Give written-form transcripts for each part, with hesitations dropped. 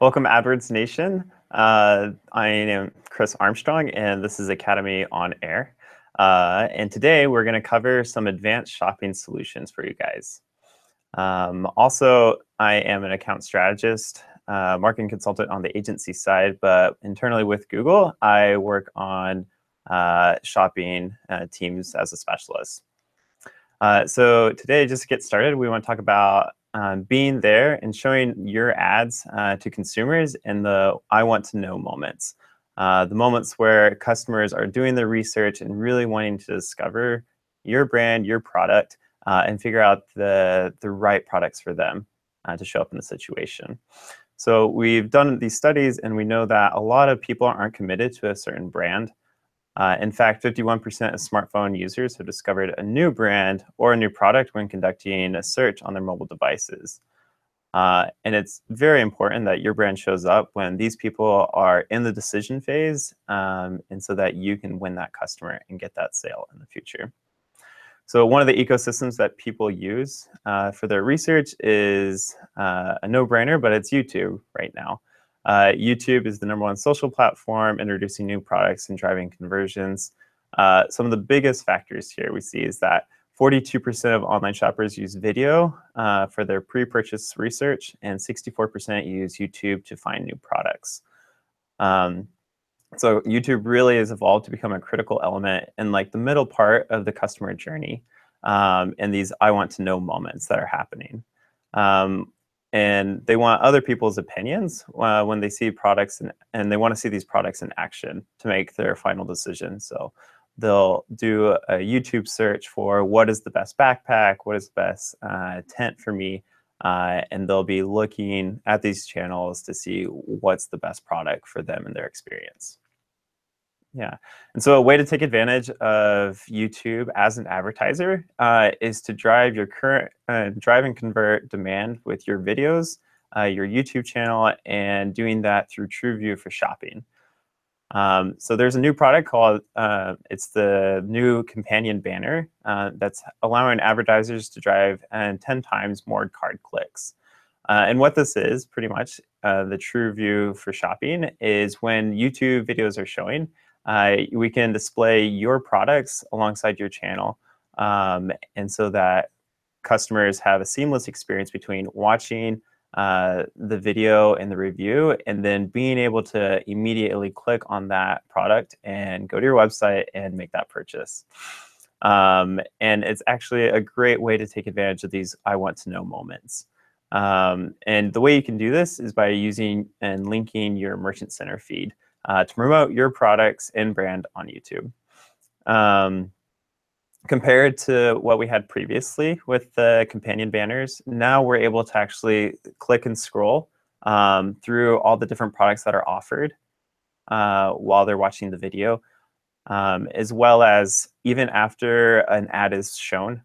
Welcome, AdWords Nation. I am Chris Armstrong, and this is Academy on Air. And today we're going to cover some advanced shopping solutions for you guys. Also, I am an account strategist, marketing consultant on the agency side, but internally with Google, I work on shopping teams as a specialist. So today, just to get started, we want to talk about being there and showing your ads to consumers in the I want to know moments. The moments where customers are doing their research and really wanting to discover your brand, your product, and figure out the right products for them to show up in the situation. So we've done these studies, and we know that a lot of people aren't committed to a certain brand. In fact, 51% of smartphone users have discovered a new brand or a new product when conducting a search on their mobile devices. And it's very important that your brand shows up when these people are in the decision phase, and so that you can win that customer and get that sale in the future. So one of the ecosystems that people use for their research is a no-brainer, but it's YouTube right now. YouTube is the #1 social platform, introducing new products and driving conversions. Some of the biggest factors here we see is that 42% of online shoppers use video for their pre-purchase research, and 64% use YouTube to find new products. So YouTube really has evolved to become a critical element in like the middle part of the customer journey, and these I want to know moments that are happening. And they want other people's opinions when they see products, and they want to see these products in action to make their final decision. So they'll do a YouTube search for what is the best backpack, what is the best tent for me, and they'll be looking at these channels to see what's the best product for them and their experience. Yeah, and so a way to take advantage of YouTube as an advertiser is to drive your drive and convert demand with your videos, your YouTube channel, and doing that through TrueView for shopping. So there's a new product called, it's the new companion banner that's allowing advertisers to drive 10 times more card clicks. And what this is, pretty much, the TrueView for shopping is when YouTube videos are showing, we can display your products alongside your channel, and so that customers have a seamless experience between watching the video and the review, and then being able to immediately click on that product and go to your website and make that purchase. And it's actually a great way to take advantage of these I want to know moments. And the way you can do this is by using and linking your Merchant Center feed to promote your products and brand on YouTube. Compared to what we had previously with the companion banners, now we're able to actually click and scroll through all the different products that are offered while they're watching the video, as well as even after an ad is shown,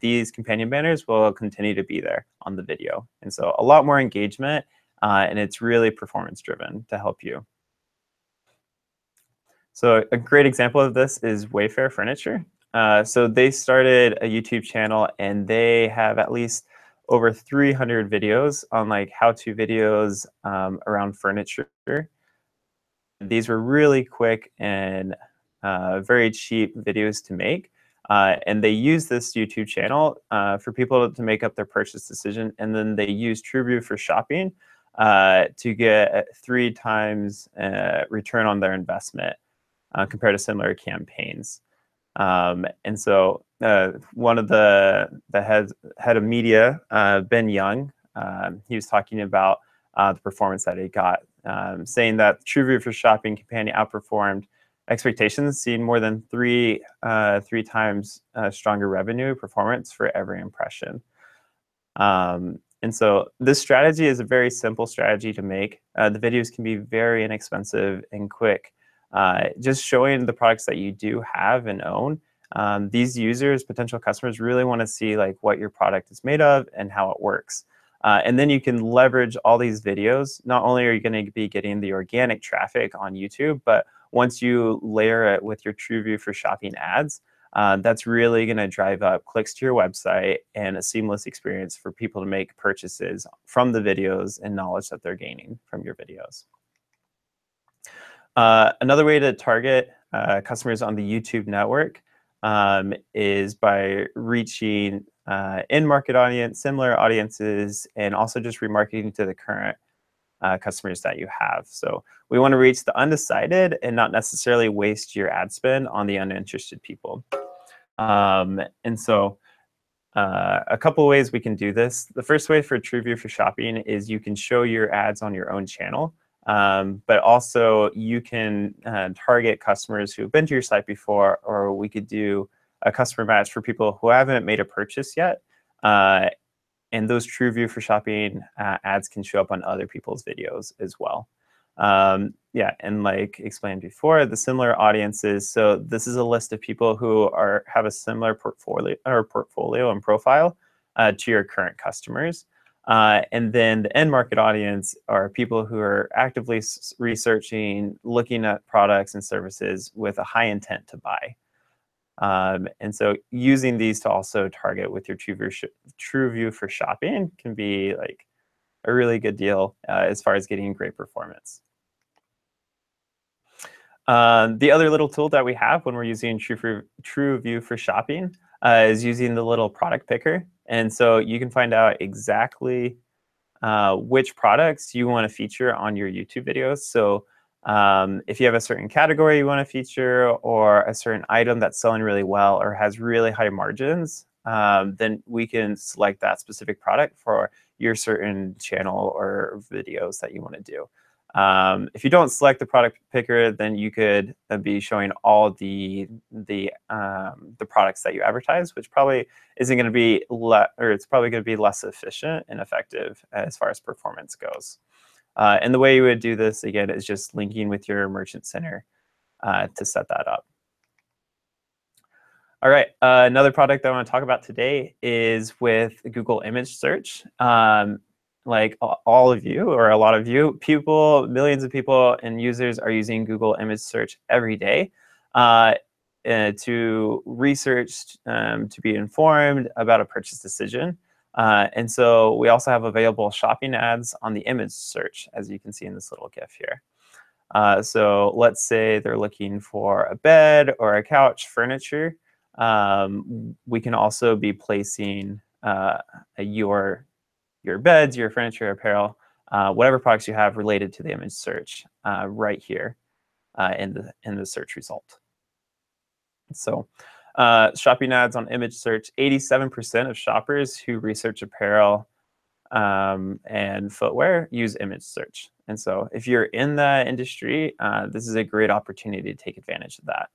these companion banners will continue to be there on the video. And so a lot more engagement, and it's really performance driven to help you. So a great example of this is Wayfarer Furniture. So they started a YouTube channel, and they have at least over 300 videos on like how-to videos around furniture. These were really quick and very cheap videos to make. And they use this YouTube channel for people to make up their purchase decision. And then they use TrueView for shopping to get 3 times return on their investment compared to similar campaigns. And so one of the head of media, Ben Young, he was talking about the performance that he got, saying that TrueView for shopping companion outperformed expectations, seeing more than three times stronger revenue performance for every impression. And so this strategy is a very simple strategy to make. The videos can be very inexpensive and quick. Just showing the products that you do have and own. These users, potential customers, really want to see like what your product is made of and how it works. And then you can leverage all these videos. Not only are you going to be getting the organic traffic on YouTube, but once you layer it with your TrueView for shopping ads, that's really going to drive up clicks to your website and a seamless experience for people to make purchases from the videos and knowledge that they're gaining from your videos. Another way to target customers on the YouTube network is by reaching in-market audience, similar audiences, and also just remarketing to the current customers that you have. So we want to reach the undecided and not necessarily waste your ad spend on the uninterested people. And so a couple of ways we can do this. The first way for TrueView for Shopping is you can show your ads on your own channel, but also you can target customers who have been to your site before, or we could do a customer match for people who haven't made a purchase yet. And those TrueView for Shopping ads can show up on other people's videos as well. Yeah, and like explained before, the similar audiences. So this is a list of people who have a similar portfolio and profile to your current customers. And then the end market audience are people who are actively researching, looking at products and services with a high intent to buy. And so using these to also target with your TrueView for Shopping can be like a really good deal as far as getting great performance. The other little tool that we have when we're using TrueView for Shopping is using the little product picker. And so you can find out exactly which products you want to feature on your YouTube videos. So if you have a certain category you want to feature, or a certain item that's selling really well or has really high margins, then we can select that specific product for your certain channel or videos that you want to do. If you don't select the product picker, then you could be showing all the products that you advertise, which probably isn't going to be it's probably going to be less efficient and effective as far as performance goes. And the way you would do this, again, is just linking with your merchant center to set that up. All right, another product that I want to talk about today is with Google Image Search. Like all of you, or a lot of you, millions of people and users are using Google Image Search every day to research, to be informed about a purchase decision. And so we also have available shopping ads on the image search, as you can see in this little GIF here. So let's say they're looking for a bed or a couch furniture. We can also be placing your beds, your furniture, apparel, whatever products you have related to the image search right here in the search result. So shopping ads on image search, 87% of shoppers who research apparel and footwear use image search. And so if you're in that industry, this is a great opportunity to take advantage of that.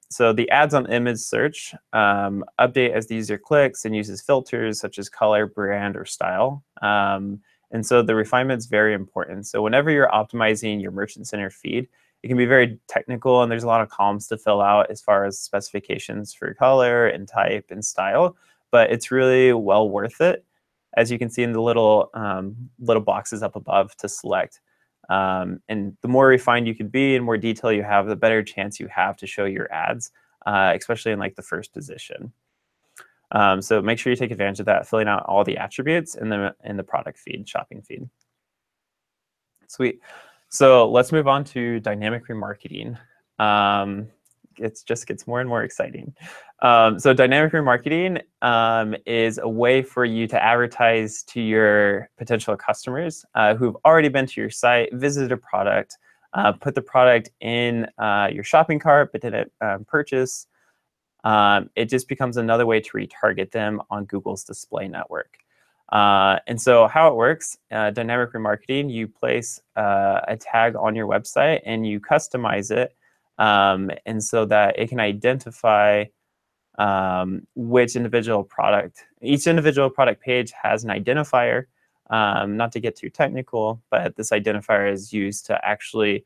So the ads on image search update as the user clicks and uses filters such as color, brand, or style. And so the refinement is very important. So whenever you're optimizing your Merchant Center feed, it can be very technical, and there's a lot of columns to fill out as far as specifications for color and type and style, but it's really well worth it, as you can see in the little boxes up above to select. And the more refined you can be and more detail you have, the better chance you have to show your ads, especially in like the first position. So make sure you take advantage of that, filling out all the attributes in the product feed, shopping feed. Sweet. So let's move on to dynamic remarketing. It just gets more and more exciting. So dynamic remarketing is a way for you to advertise to your potential customers who've already been to your site, visited a product, put the product in your shopping cart, but didn't purchase. It just becomes another way to retarget them on Google's display network. And so how it works, dynamic remarketing, you place a tag on your website and you customize it, and so that it can identify which individual product. Each individual product page has an identifier, not to get too technical, but this identifier is used to actually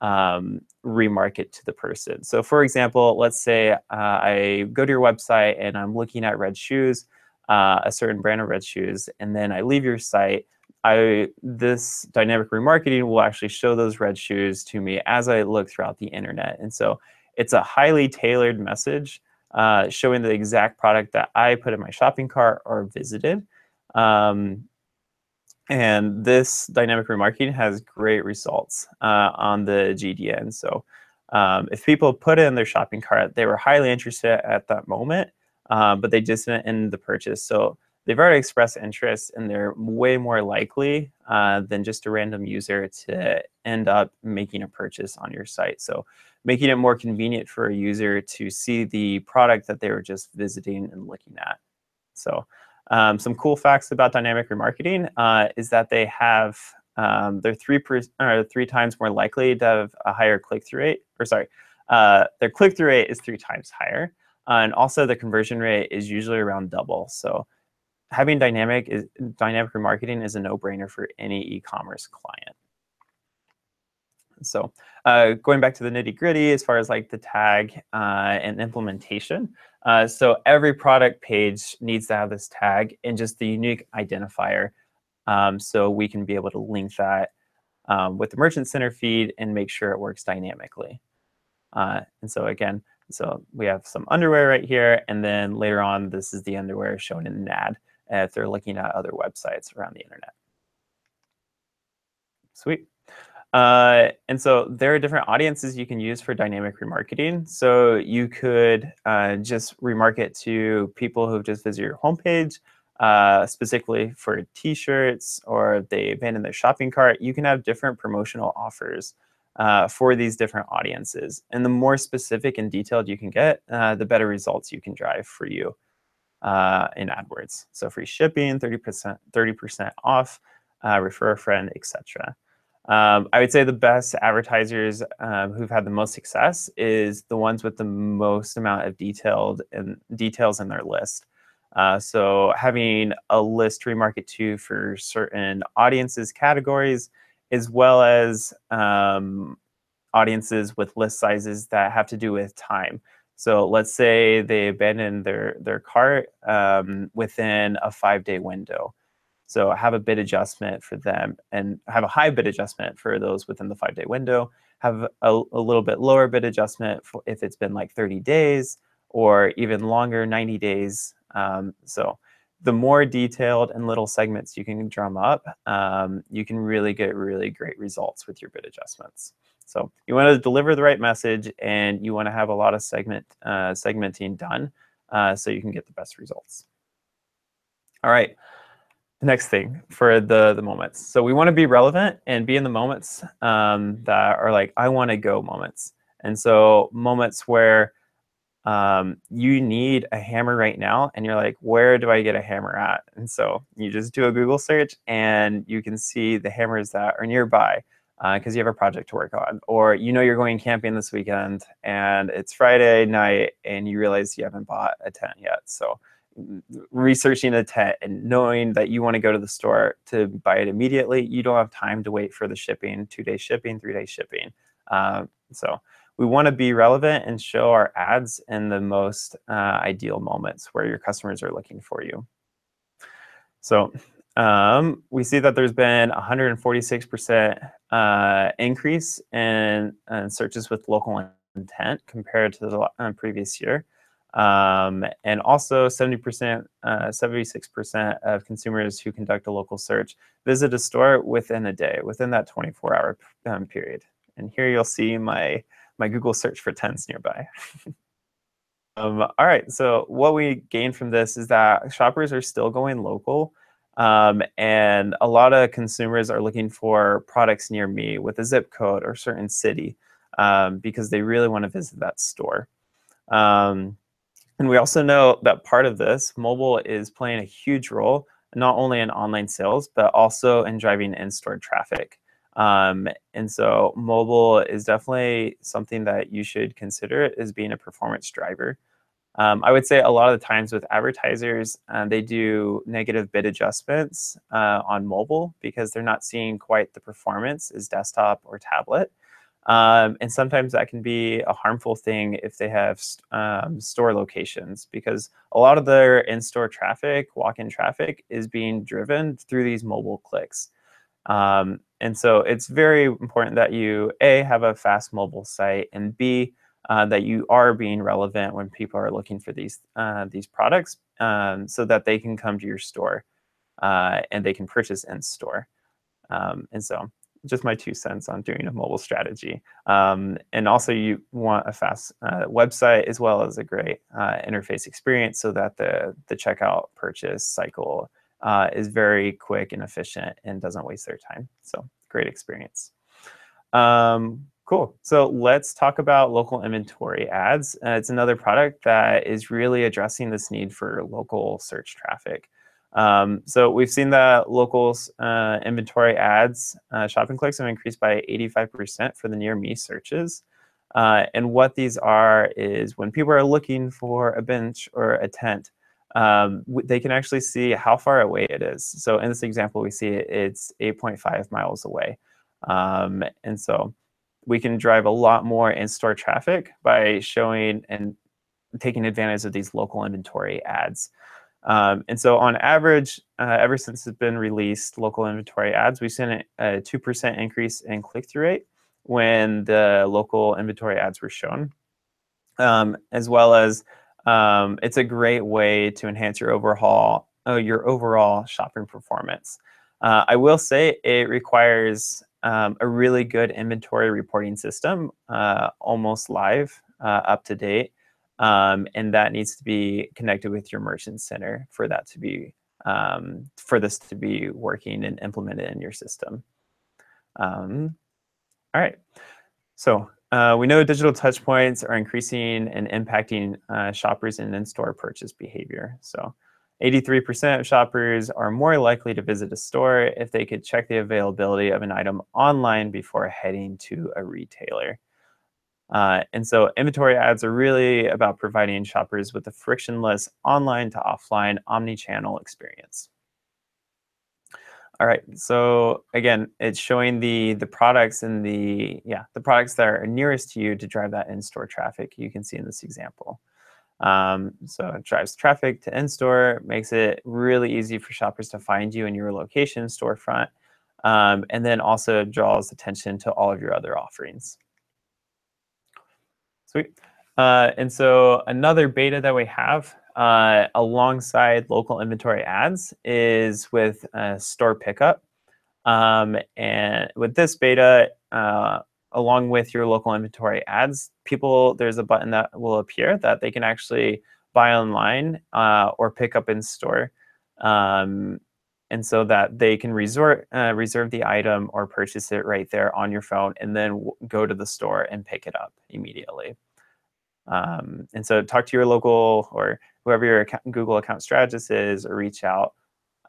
remarket to the person. So for example, let's say I go to your website and I'm looking at red shoes, a certain brand of red shoes, and then I leave your site. This dynamic remarketing will actually show those red shoes to me as I look throughout the internet. And so it's a highly tailored message showing the exact product that I put in my shopping cart or visited. And this dynamic remarketing has great results on the GDN. So if people put in their shopping cart, they were highly interested at that moment, but they just didn't end the purchase. So they've already expressed interest, and they're way more likely than just a random user to end up making a purchase on your site. So making it more convenient for a user to see the product that they were just visiting and looking at. So some cool facts about dynamic remarketing is that they have they're 3 times more likely to have a higher click-through rate. Or sorry, their click-through rate is 3 times higher, and also the conversion rate is usually around double. So having dynamic remarketing is a no-brainer for any e-commerce client. So going back to the nitty-gritty as far as like the tag and implementation. So every product page needs to have this tag and just the unique identifier, so we can be able to link that with the Merchant Center feed and make sure it works dynamically. And so again, so we have some underwear right here, and then later on, this is the underwear shown in an ad if they're looking at other websites around the internet. Sweet. And so there are different audiences you can use for dynamic remarketing. So you could just remarket to people who've just visited your homepage, specifically for t-shirts, or if they abandoned their shopping cart. You can have different promotional offers for these different audiences. And the more specific and detailed you can get, the better results you can drive for you in AdWords. So free shipping, 30% off, refer a friend, etc. I would say the best advertisers who've had the most success is the ones with the most amount of details in their list. So having a list to remarket to for certain audiences, categories, as well as audiences with list sizes that have to do with time. So let's say they abandoned their cart within a 5-day window. So have a bid adjustment for them, and have a high bid adjustment for those within the 5-day window. Have a little bit lower bid adjustment for if it's been like 30 days or even longer, 90 days. So the more detailed and little segments you can drum up, you can really get really great results with your bid adjustments. So you want to deliver the right message, and you want to have a lot of segmenting done so you can get the best results. All right. The next thing for the moments. So we want to be relevant and be in the moments that are like, I want to go moments. And so moments where you need a hammer right now, and you're like, where do I get a hammer at? And so you just do a Google search, and you can see the hammers that are nearby because you have a project to work on. Or you know you're going camping this weekend, and it's Friday night, and you realize you haven't bought a tent yet. So researching a tent and knowing that you want to go to the store to buy it immediately, you don't have time to wait for the shipping, 2-day shipping, 3-day shipping. So we want to be relevant and show our ads in the most ideal moments where your customers are looking for you. So we see that there's been 146% increase in searches with local intent compared to the previous year. And also 76% of consumers who conduct a local search visit a store within a day, within that 24-hour period. And here you'll see my Google search for tents nearby. All right, so what we gain from this is that shoppers are still going local, and a lot of consumers are looking for products near me with a zip code or certain city because they really want to visit that store. And we also know that part of this, mobile is playing a huge role, not only in online sales, but also in driving in-store traffic. And so mobile is definitely something that you should consider as being a performance driver. I would say a lot of the times with advertisers, they do negative bid adjustments on mobile because they're not seeing quite the performance as desktop or tablet. And sometimes that can be a harmful thing if they have store locations, because a lot of their in-store traffic, walk-in traffic, is being driven through these mobile clicks. And so it's very important that you, A, have a fast mobile site, and B, that you are being relevant when people are looking for these products, so that they can come to your store and they can purchase in store. And so just my 2 cents on doing a mobile strategy. And also you want a fast website as well as a great interface experience so that the checkout purchase cycle is very quick and efficient and doesn't waste their time. So great experience. Cool. So let's talk about local inventory ads. It's another product that is really addressing this need for local search traffic. So we've seen that local inventory ads, shopping clicks have increased by 85% for the near me searches. And what these are is when people are looking for a bench or a tent, they can actually see how far away it is. So in this example, we see it's 8.5 miles away. And so we can drive a lot more in-store traffic by showing and taking advantage of these local inventory ads. And so on average, ever since it's been released, local inventory ads, we've seen a 2% increase in click-through rate when the local inventory ads were shown, as well as it's a great way to enhance your overall shopping performance. I will say it requires a really good inventory reporting system, almost live, up to date. And that needs to be connected with your merchant center for that to be for this to be working and implemented in your system. All right, so we know digital touchpoints are increasing and impacting shoppers in in-store purchase behavior. So 83% of shoppers are more likely to visit a store if they could check the availability of an item online before heading to a retailer. And so inventory ads are really about providing shoppers with a frictionless online to offline omni-channel experience. All right, so again, it's showing the products and the products that are nearest to you to drive that in-store traffic. You can see in this example. So it drives traffic to in-store, makes it really easy for shoppers to find you in your location storefront, and then also draws attention to all of your other offerings. Sweet. And so another beta that we have alongside local inventory ads is with store pickup. And with this beta, along with your local inventory ads, there's a button that will appear that they can actually buy online or pick up in store. And so that they can reserve the item or purchase it right there on your phone and then go to the store and pick it up immediately. And so talk to your local or whoever your Google account strategist is, or reach out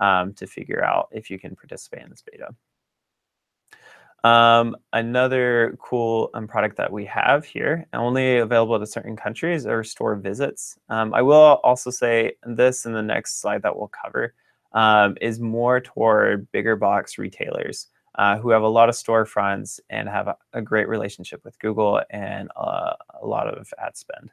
to figure out if you can participate in this beta. Another cool product that we have here, only available to certain countries, are store visits. I will also say this in the next slide that we'll cover is more toward bigger box retailers who have a lot of storefronts and have a great relationship with Google and a lot of ad spend.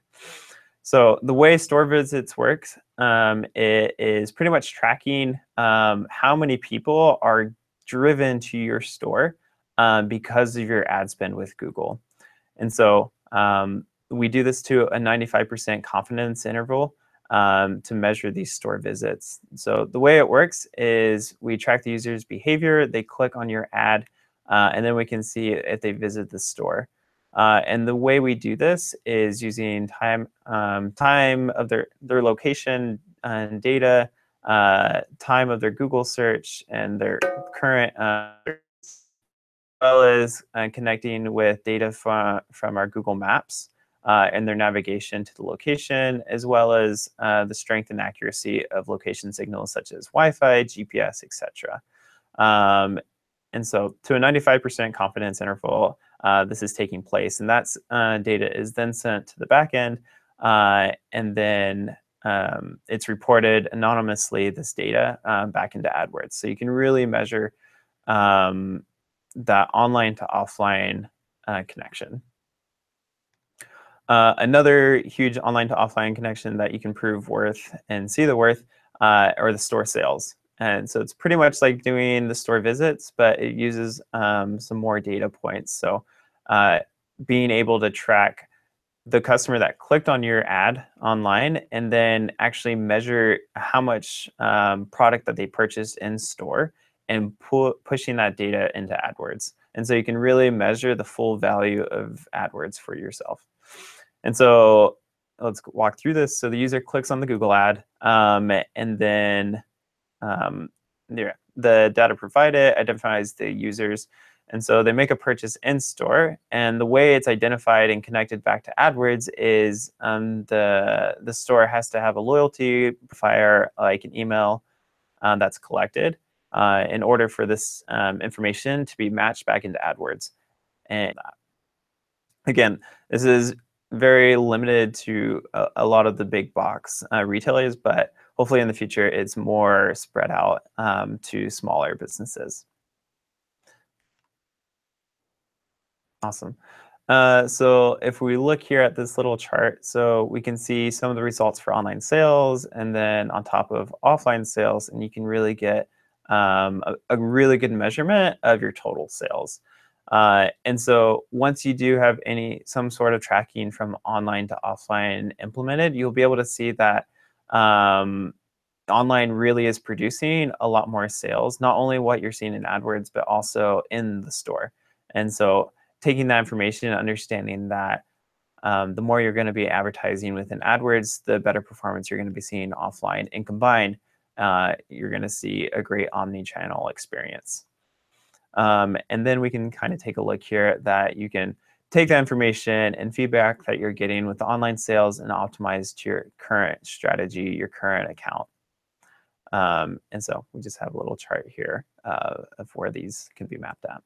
So the way store visits works, it is pretty much tracking how many people are driven to your store because of your ad spend with Google. And so we do this to a 95% confidence interval to measure these store visits. So the way it works is we track the user's behavior, they click on your ad, and then we can see if they visit the store. And the way we do this is using time of their location and data, time of their Google search, and their current as well as connecting with data from our Google Maps and their navigation to the location, as well as the strength and accuracy of location signals such as Wi-Fi, GPS, etc. And so to a 95% confidence interval, this is taking place, and that's data is then sent to the backend, and then it's reported anonymously, this data, back into AdWords. So you can really measure that online to offline connection. Another huge online to offline connection that you can prove worth and see the worth are the store sales. And so it's pretty much like doing the store visits, but it uses some more data points. So being able to track the customer that clicked on your ad online and then actually measure how much product that they purchased in store and pushing that data into AdWords. And so you can really measure the full value of AdWords for yourself. And so let's walk through this. So the user clicks on the Google ad, and then the data provided identifies the users. And so they make a purchase in store. And the way it's identified and connected back to AdWords is the store has to have a loyalty fire, like an email that's collected in order for this information to be matched back into AdWords. And again, this is very limited to a lot of the big box retailers, but hopefully in the future it's more spread out to smaller businesses. Awesome. So if we look here at this little chart, so we can see some of the results for online sales and then on top of offline sales, and you can really get a really good measurement of your total sales. And so once you do have some sort of tracking from online to offline implemented, you'll be able to see that online really is producing a lot more sales, not only what you're seeing in AdWords, but also in the store. And so taking that information and understanding that the more you're going to be advertising within AdWords, the better performance you're going to be seeing offline. And combined, you're going to see a great omni-channel experience. And then we can kind of take a look here that you can take that information and feedback that you're getting with the online sales and optimize to your current strategy, your current account. And so we just have a little chart here of where these can be mapped at.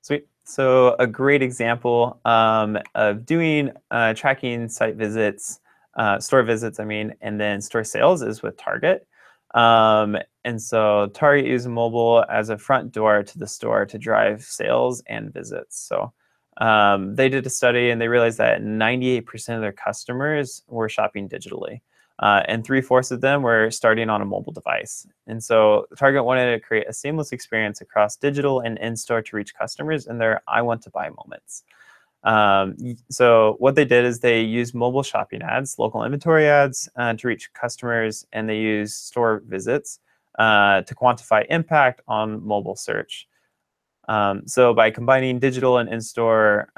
Sweet. So a great example of doing tracking site visits, store visits, and then store sales is with Target. And so Target uses mobile as a front door to the store to drive sales and visits. So they did a study and they realized that 98% of their customers were shopping digitally. And 3/4 of them were starting on a mobile device. And so Target wanted to create a seamless experience across digital and in-store to reach customers in their I want to buy moments. So what they did is they used mobile shopping ads, local inventory ads to reach customers, and they used store visits to quantify impact on mobile search. So by combining digital and in-store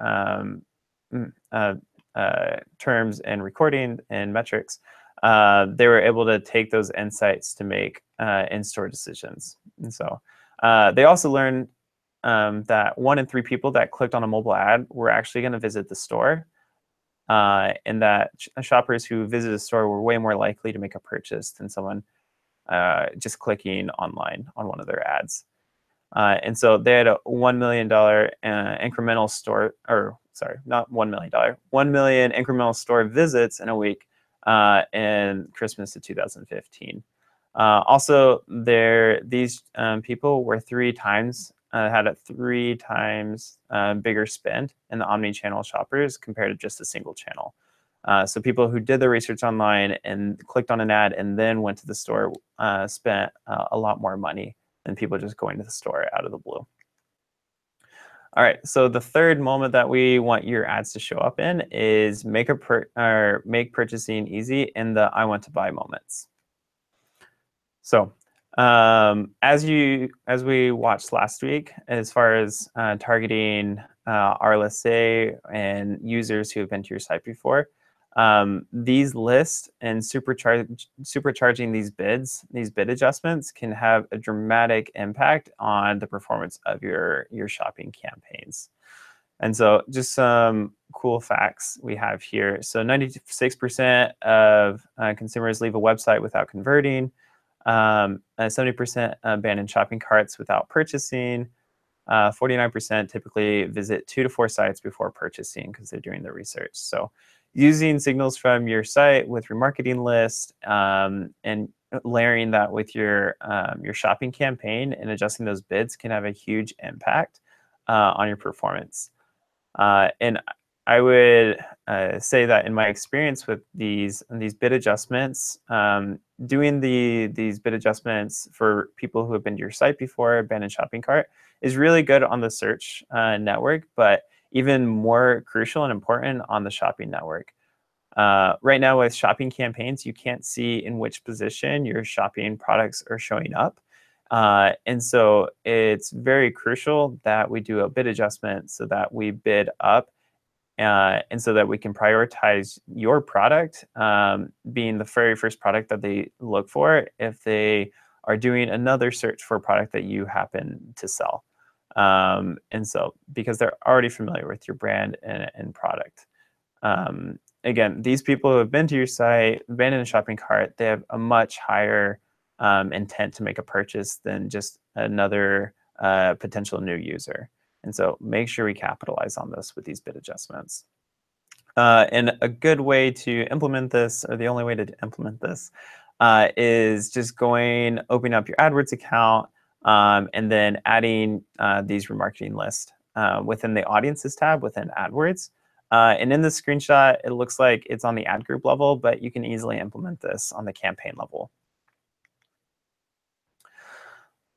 terms and recording and metrics, they were able to take those insights to make in-store decisions. And so they also learned that 1 in 3 people that clicked on a mobile ad were actually going to visit the store, and that shoppers who visited the store were way more likely to make a purchase than someone just clicking online on one of their ads. And so they had a $1 million incremental store, or sorry, not $1 million, 1 million incremental store visits in a week in Christmas of 2015. Also, these people were had a 3 times bigger spend in the omni-channel shoppers compared to just a single channel. So people who did the research online and clicked on an ad and then went to the store spent a lot more money than people just going to the store out of the blue. All right, so the third moment that we want your ads to show up in is make purchasing easy in the I want to buy moments. So as we watched last week, as far as targeting RLSA and users who have been to your site before, these lists and supercharging these bid adjustments can have a dramatic impact on the performance of your shopping campaigns. And so just some cool facts we have here. So 96% of consumers leave a website without converting. 70% abandon shopping carts without purchasing. 49% typically visit 2 to 4 sites before purchasing because they're doing the research. So using signals from your site with your marketing list and layering that with your shopping campaign and adjusting those bids can have a huge impact on your performance. And I would say that in my experience with these bid adjustments, doing these bid adjustments for people who have been to your site before, abandoned shopping cart, is really good on the search network, but even more crucial and important on the shopping network. Right now with shopping campaigns, you can't see in which position your shopping products are showing up. And so it's very crucial that we do a bid adjustment so that we bid up and so that we can prioritize your product being the very first product that they look for if they are doing another search for a product that you happen to sell. And so because they're already familiar with your brand and product. Again, these people who have been to your site, been in a shopping cart, they have a much higher intent to make a purchase than just another potential new user. And so make sure we capitalize on this with these bid adjustments. And a good way to implement this, or the only way to implement this, is just opening up your AdWords account, and then adding these remarketing lists within the Audiences tab within AdWords. And in this screenshot, it looks like it's on the ad group level, but you can easily implement this on the campaign level.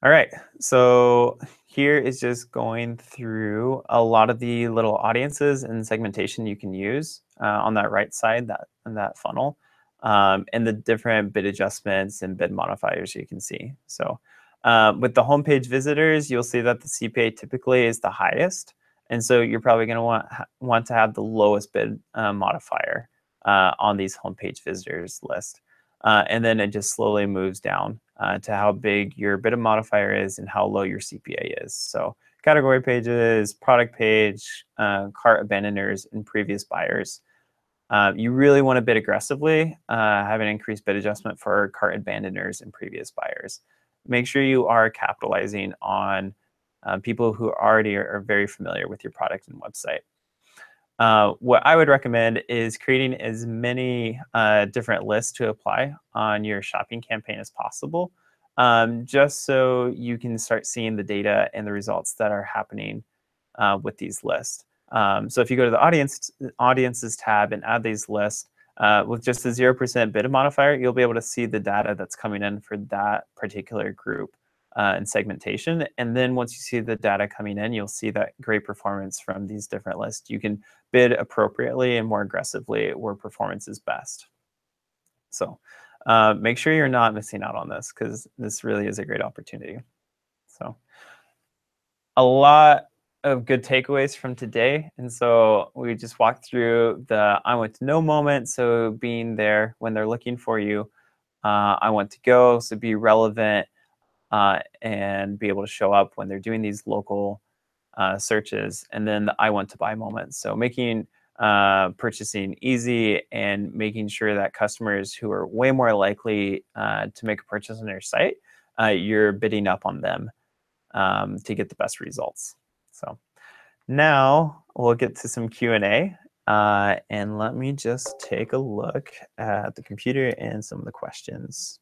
All right, so here is just going through a lot of the little audiences and segmentation you can use on that right side, that funnel, and the different bid adjustments and bid modifiers you can see. So with the homepage visitors, you'll see that the CPA typically is the highest. And so you're probably going to want to have the lowest bid modifier on these homepage visitors list. And then it just slowly moves down to how big your bid modifier is and how low your CPA is. So category pages, product page, cart abandoners, and previous buyers. You really want to bid aggressively, have an increased bid adjustment for cart abandoners and previous buyers. Make sure you are capitalizing on people who already are very familiar with your product and website. What I would recommend is creating as many different lists to apply on your shopping campaign as possible, just so you can start seeing the data and the results that are happening with these lists. So if you go to the Audiences tab and add these lists, with just a 0% bid modifier, you'll be able to see the data that's coming in for that particular group and segmentation. And then once you see the data coming in, you'll see that great performance from these different lists. You can bid appropriately and more aggressively where performance is best. So make sure you're not missing out on this, because this really is a great opportunity. So a lot of good takeaways from today. And so we just walked through the I want to know moment. So being there when they're looking for you. I want to go, so be relevant and be able to show up when they're doing these local searches. And then the I want to buy moment. So making purchasing easy and making sure that customers who are way more likely to make a purchase on your site, you're bidding up on them to get the best results. So now we'll get to some Q&A. And let me just take a look at the computer and some of the questions.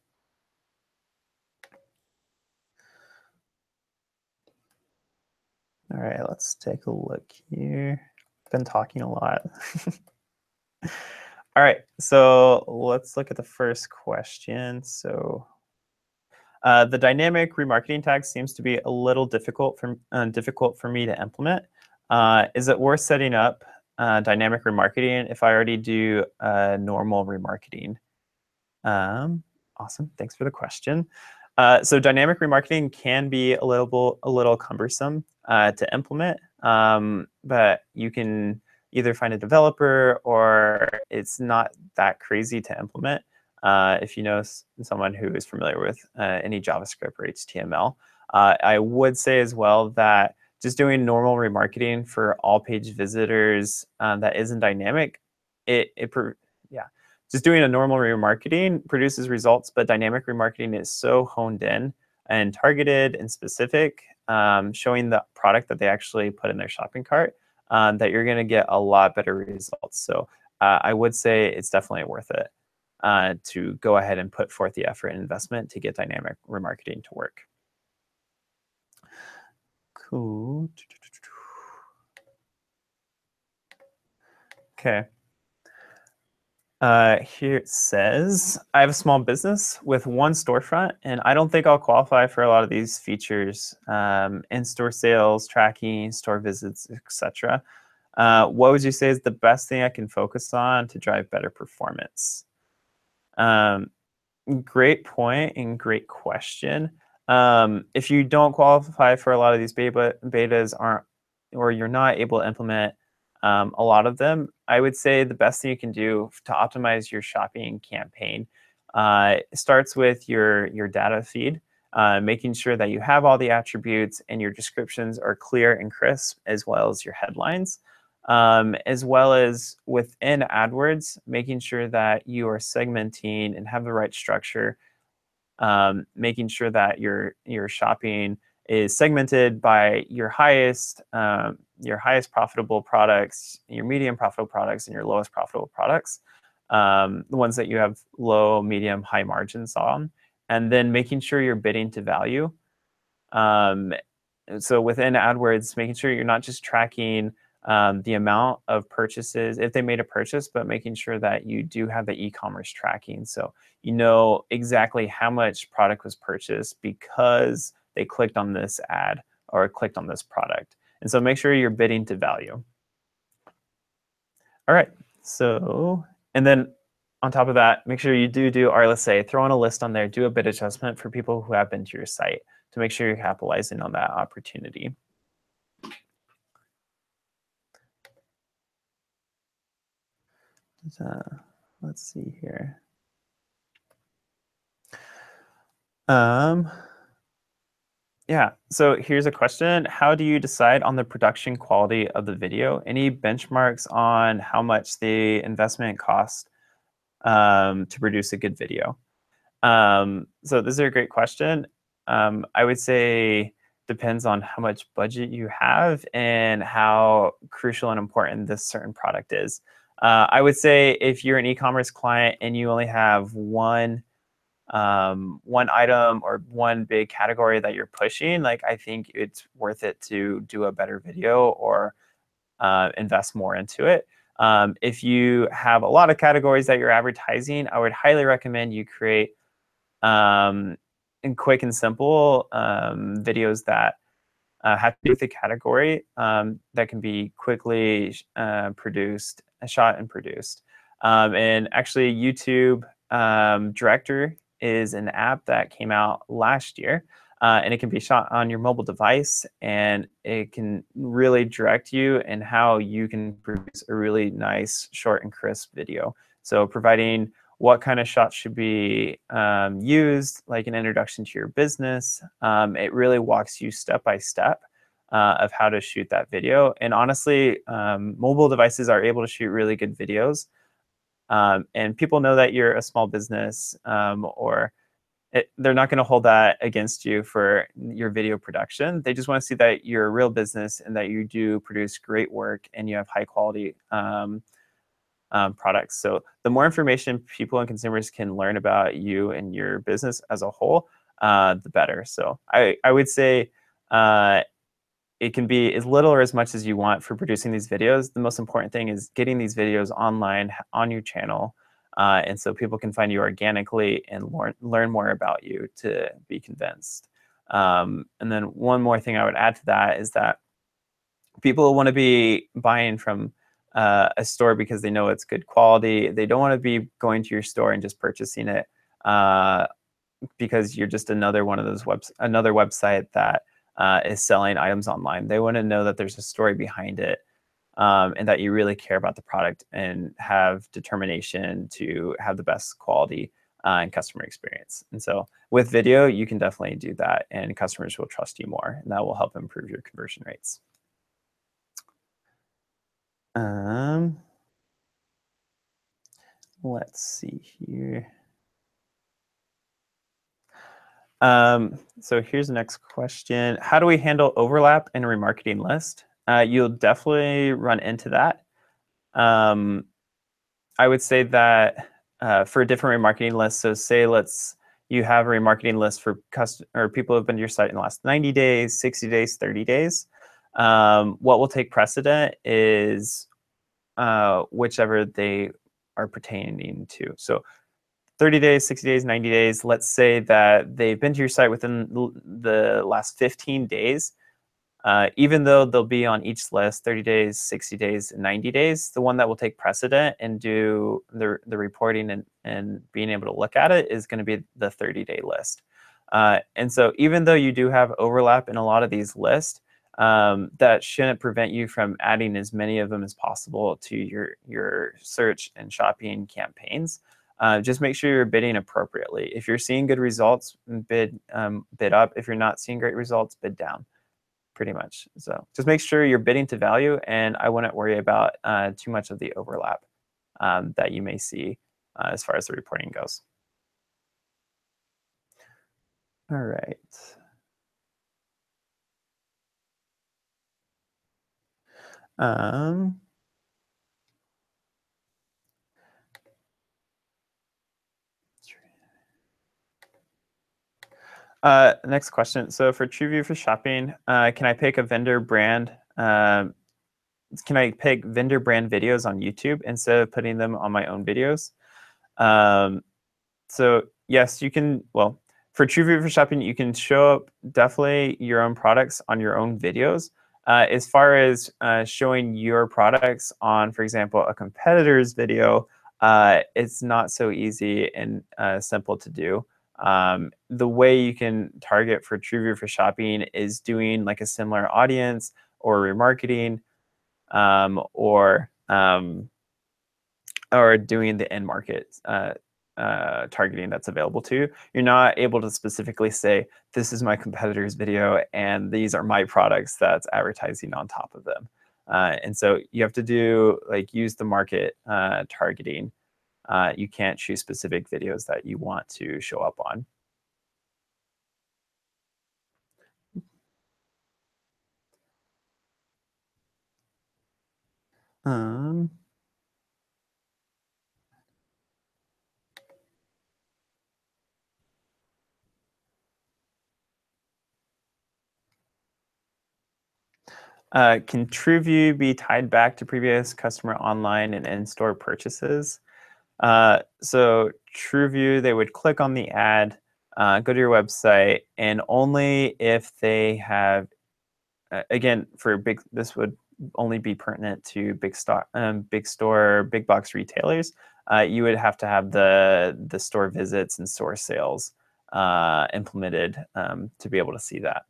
All right, let's take a look here. Been talking a lot. All right, so let's look at the first question. So the dynamic remarketing tag seems to be a little difficult for me to implement. Is it worth setting up dynamic remarketing if I already do normal remarketing? Awesome, thanks for the question. So dynamic remarketing can be a little cumbersome to implement, but you can either find a developer or it's not that crazy to implement if you know someone who is familiar with any JavaScript or HTML. I would say as well that just doing normal remarketing for all page visitors that isn't dynamic, just doing a normal remarketing produces results, but dynamic remarketing is so honed in and targeted and specific, showing the product that they actually put in their shopping cart, that you're going to get a lot better results. So I would say it's definitely worth it to go ahead and put forth the effort and investment to get dynamic remarketing to work. Cool. Okay. Here it says, I have a small business with one storefront, and I don't think I'll qualify for a lot of these features, in-store sales, tracking, store visits, etc. What would you say is the best thing I can focus on to drive better performance? Um, Great point and great question. If you don't qualify for a lot of these betas aren't, or you're not able to implement a lot of them, I would say the best thing you can do to optimize your shopping campaign starts with your data feed, making sure that you have all the attributes and your descriptions are clear and crisp, as well as your headlines. As well as within AdWords, making sure that you are segmenting and have the right structure, making sure that your shopping is segmented by your highest profitable products, your medium profitable products, and your lowest profitable products, the ones that you have low, medium, high margins on, and then making sure you're bidding to value. Um, so within AdWords, making sure you're not just tracking the amount of purchases if they made a purchase, but making sure that you do have the e-commerce tracking. So you know exactly how much product was purchased because they clicked on this ad or clicked on this product. And so make sure you're bidding to value. All right. So, and then on top of that, make sure you do RLSA, throw in a list on there, do a bid adjustment for people who have been to your site to make sure you're capitalizing on that opportunity. Let's see here. Yeah, so here's a question. How do you decide on the production quality of the video? Any benchmarks on how much the investment costs to produce a good video? So this is a great question. I would say depends on how much budget you have and how crucial and important this certain product is. I would say if you're an e-commerce client and you only have one item or one big category that you're pushing, like I think it's worth it to do a better video or invest more into it. If you have a lot of categories that you're advertising, I would highly recommend you create in quick and simple videos that have to do with the category that can be quickly produced, shot and produced. And actually, YouTube Director is an app that came out last year, and it can be shot on your mobile device, and it can really direct you in how you can produce a really nice, short and crisp video. So providing what kind of shots should be used, like an introduction to your business. It really walks you step by step of how to shoot that video. And honestly, mobile devices are able to shoot really good videos. And people know that you're a small business they're not going to hold that against you for your video production. They just want to see that you're a real business and that you do produce great work and you have high quality products. So the more information people and consumers can learn about you and your business as a whole, the better. So I would say it can be as little or as much as you want for producing these videos. The most important thing is getting these videos online on your channel, and so people can find you organically and learn more about you to be convinced. And then one more thing I would add to that is that people want to be buying from a store because they know it's good quality. They don't want to be going to your store and just purchasing it because you're just another one of those another website that is selling items online. They want to know that there's a story behind it, and that you really care about the product and have determination to have the best quality and customer experience. And so with video, you can definitely do that, and customers will trust you more, and that will help improve your conversion rates. Let's see here. So here's the next question. How do we handle overlap in a remarketing list? You'll definitely run into that. I would say that for a different remarketing list, so say you have a remarketing list for people who have been to your site in the last 90 days, 60 days, 30 days. What will take precedent is whichever they are pertaining to. So 30 days, 60 days, 90 days, let's say that they've been to your site within the last 15 days. Even though they'll be on each list 30 days, 60 days, and 90 days, the one that will take precedent and do the reporting and being able to look at it is going to be the 30-day list. And so even though you do have overlap in a lot of these lists, that shouldn't prevent you from adding as many of them as possible to your search and shopping campaigns. Just make sure you're bidding appropriately. If you're seeing good results, bid up. If you're not seeing great results, bid down. Pretty much. So just make sure you're bidding to value, and I wouldn't worry about too much of the overlap that you may see as far as the reporting goes. All right. Um, Next question. So for TrueView for shopping, can I pick a vendor brand? Can I pick vendor brand videos on YouTube instead of putting them on my own videos? So yes, you can. Well, for TrueView for shopping, you can show up definitely your own products on your own videos. As far as showing your products on, for example, a competitor's video, it's not so easy and simple to do. The way you can target for TrueView for shopping is doing like a similar audience or remarketing, or doing the end market targeting that's available to you. You're not able to specifically say, this is my competitor's video and these are my products that's advertising on top of them. And so you have to do use the market targeting. You can't choose specific videos that you want to show up on. Um, can TrueView be tied back to previous customer online and in-store purchases? So TrueView, they would click on the ad, go to your website, and only if they have, again, this would only be pertinent to big box retailers. You would have to have the store visits and store sales implemented to be able to see that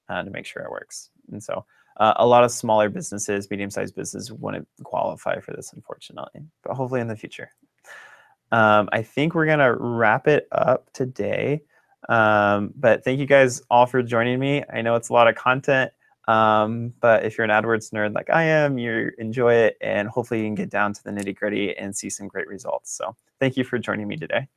to make sure it works. And so a lot of smaller businesses, medium-sized businesses wouldn't qualify for this, unfortunately, but hopefully in the future. I think we're going to wrap it up today. But thank you guys all for joining me. I know it's a lot of content, but if you're an AdWords nerd like I am, you enjoy it, and hopefully you can get down to the nitty-gritty and see some great results. So thank you for joining me today.